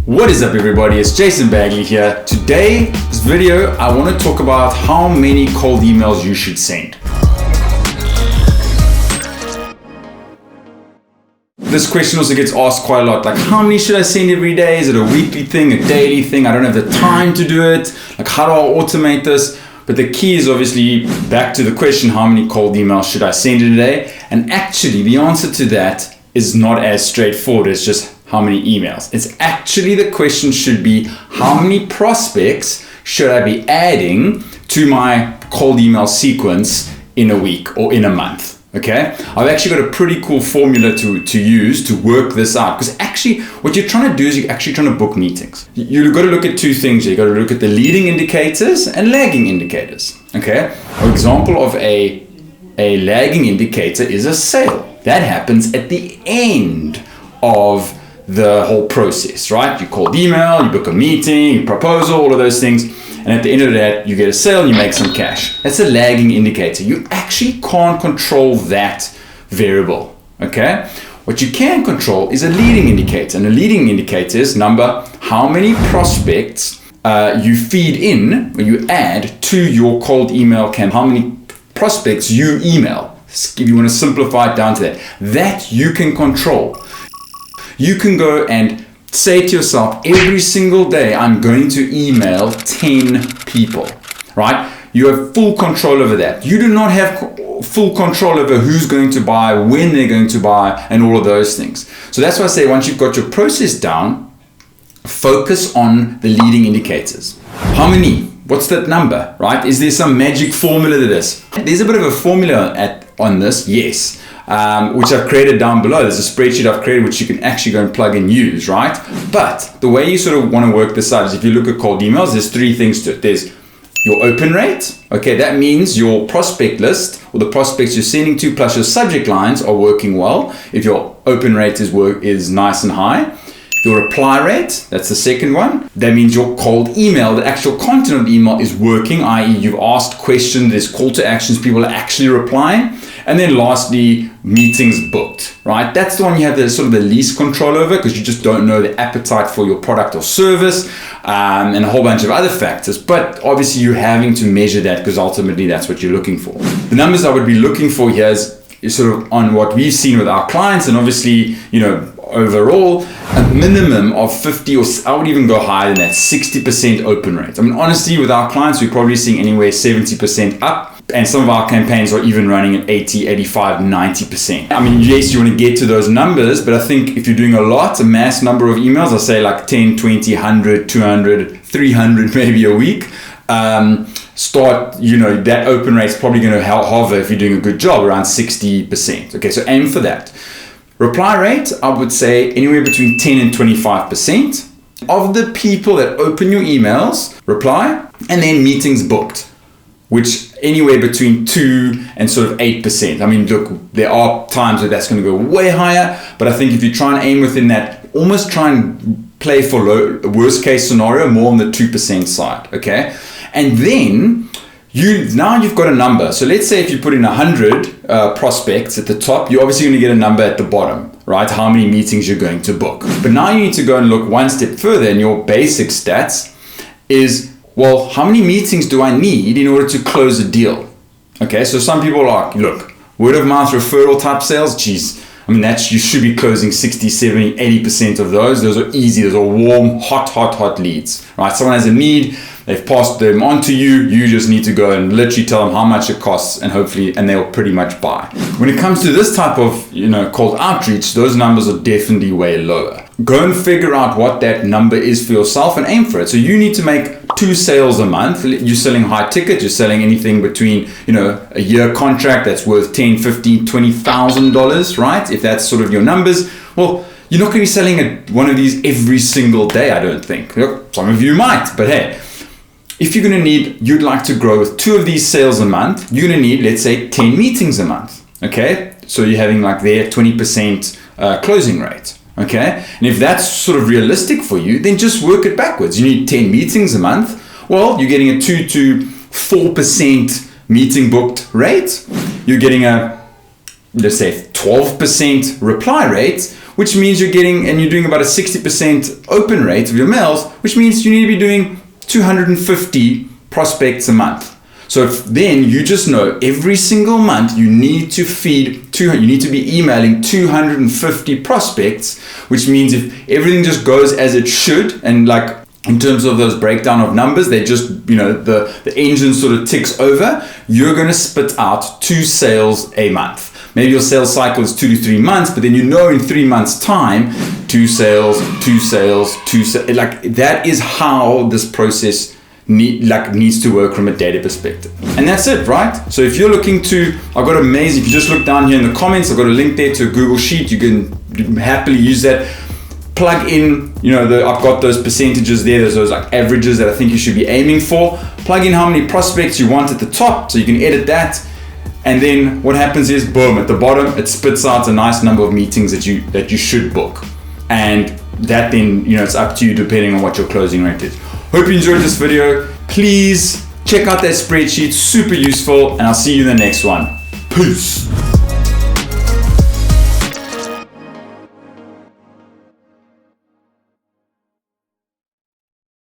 What is up everybody, it's Jason Bagley here. Today, this video, I want to talk about how many cold emails you should send. This question also gets asked quite a lot, like how many should I send every day? Is it a weekly thing, a daily thing? I don't have the time to do it. Like how do I automate this? But the key is obviously back to the question, how many cold emails should I send in a day? And actually the answer to that is not as straightforward as just how many emails. It's actually, the question should be, how many prospects should I be adding to my cold email sequence in a week or in a month? Okay, I've actually got a pretty cool formula to use to work this out, because actually what you're trying to do is you're actually trying to book meetings. You've got to look at two things. You've got to look at the leading indicators and lagging indicators. Okay, an example of a lagging indicator is a sale. That happens at the end of the whole process, right? You call email, you book a meeting, you proposal, all of those things. And at the end of that, you get a sale and you make some cash. That's a lagging indicator. You actually can't control that variable, okay? What you can control is a leading indicator. And a leading indicator is how many prospects you feed in, or you add to your cold email campaign, how many prospects you email. If you want to simplify it down to that, that you can control. You can go and say to yourself, every single day, I'm going to email 10 people, right? You have full control over that. You do not have full control over who's going to buy, when they're going to buy, and all of those things. So that's why I say, once you've got your process down, focus on the leading indicators. How many? What's that number, right? Is there some magic formula to this? There's a bit of a formula on this, yes. Which I've created down below. There's a spreadsheet I've created which you can actually go and plug and use, right? But the way you sort of want to work this out is, if you look at cold emails, there's three things to it. There's your open rate. Okay, that means your prospect list, or the prospects you're sending to, plus your subject lines are working well. If your open rate is nice and high. Your reply rate, that's the second one. That means your cold email, the actual content of the email is working, i.e. you've asked questions, there's call to actions, people are actually replying. And then lastly, meetings booked, right? That's the one you have the sort of the least control over, because you just don't know the appetite for your product or service, and a whole bunch of other factors. But obviously you're having to measure that, because ultimately that's what you're looking for. The numbers I would be looking for here is sort of on what we've seen with our clients, and obviously, overall, a minimum of 50, or I would even go higher than that, 60% open rate. I mean, honestly, with our clients, we're probably seeing anywhere 70% up. And some of our campaigns are even running at 80, 85, 90%. I mean, yes, you want to get to those numbers, but I think if you're doing a mass number of emails, I say like 10, 20, 100, 200, 300 maybe a week, that open rate's probably going to hover, if you're doing a good job, around 60%. Okay, so aim for that. Reply rate, I would say anywhere between 10 and 25% of the people that open your emails reply, and then meetings booked, which anywhere between 2 and sort of 8%. I mean, look, there are times where that's going to go way higher, but I think if you try and aim within that, almost try and play for worst case scenario, more on the 2% side, okay? And then you've got a number. So let's say if you put in 100 prospects at the top, you're obviously going to get a number at the bottom, right? How many meetings you're going to book. But now you need to go and look one step further, and your basic stats is, well, how many meetings do I need in order to close a deal? Okay, so some people are like, look, word of mouth referral type sales, geez, I mean, you should be closing 60, 70, 80% of those. Those are easy. Those are warm, hot leads, right? Someone has a need, they've passed them on to you. You just need to go and literally tell them how much it costs, and they'll pretty much buy. When it comes to this type of, cold outreach, those numbers are definitely way lower. Go and figure out what that number is for yourself and aim for it. So you need to make 2 sales a month. You're selling high ticket, you're selling anything between, a year contract that's worth $10, $15, $20,000, right? If that's sort of your numbers, well, you're not going to be selling one of these every single day, I don't think. Some of you might, but hey, if you'd like to grow with 2 of these sales a month, you're going to need, let's say, 10 meetings a month, okay? So you're having like their 20% closing rate. Okay, and if that's sort of realistic for you, then just work it backwards. You need 10 meetings a month. Well, you're getting a 2 to 4% meeting booked rate. You're getting a, let's say, 12% reply rate. which means you're doing about a 60% open rate of your mails, which means you need to be doing 250 prospects a month. So then you just know every single month you need to be emailing 250 prospects, which means if everything just goes as it should, and like in terms of those breakdown of numbers, they just, the engine sort of ticks over, you're going to spit out 2 sales a month. Maybe your sales cycle is 2 to 3 months, but then in 3 months time, 2 sales, 2 sales, 2 sales. Like that is how this process needs to work from a data perspective. And that's it, right? So if you're looking to, if you just look down here in the comments, I've got a link there to a Google Sheet. You can happily use that. Plug in, I've got those percentages there. There's those like averages that I think you should be aiming for. Plug in how many prospects you want at the top, so you can edit that. And then what happens is, boom, at the bottom, it spits out a nice number of meetings that you should book. And that then, it's up to you depending on what your closing rate is. Hope you enjoyed this video. Please check out that spreadsheet, super useful, and I'll see you in the next one. Peace.